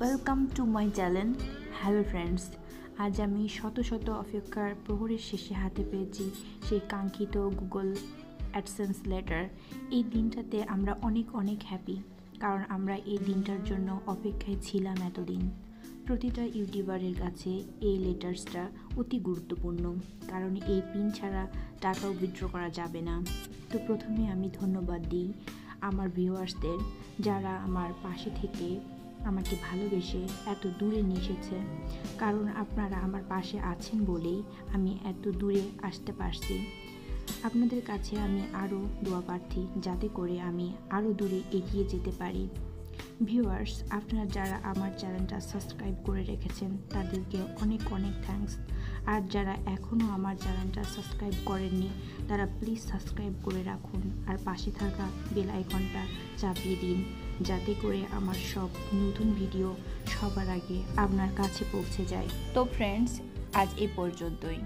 Welcome to my channel. Hello friends, আজ আমি শত শত অপেক্ষার প্রহরের শেষে হাতে পেয়েছি সেই কাঙ্ক্ষিত গুগল অ্যাডসেন্স লেটার। এই দিনটাতে আমরা অনেক হ্যাপি, কারণ আমরা এই দিনটার জন্য অপেক্ষায় ছিলাম এতদিন। প্রতিটা ইউটিউবারের কাছে এই লেটার্সটা অতি গুরুত্বপূর্ণ, কারণ এই পিন ছাড়া টাকাও উইথড্র করা যাবে না। তো প্রথমে আমি ধন্যবাদ দিই আমার ভিউয়ার্সদের, যারা আমার পাশে থেকে আমাকে ভালোবেসে এত দূরে নিয়ে এসেছে। কারণ আপনারা আমার পাশে আছেন বলেই আমি এত দূরে আসতে পারছি। আপনাদের কাছে আমি আরও দোয়া প্রার্থী, যাতে করে আমি আরও দূরে এগিয়ে যেতে পারি। ভিউয়ার্স, আপনারা যারা আমার চ্যানেলটা সাবস্ক্রাইব করে রেখেছেন তাদেরকে অনেক থ্যাঙ্কস। আর যারা এখনও আমার চ্যানেলটা সাবস্ক্রাইব করেননি তারা প্লিজ সাবস্ক্রাইব করে রাখুন, আর পাশে থাকা বেল আইকনটা চাপিয়ে দিন, যাতে করে আমার সব নতুন ভিডিও সবার আগে আপনার কাছে পৌঁছে যায়। তো ফ্রেন্ডস, আজ এ পর্যন্তই।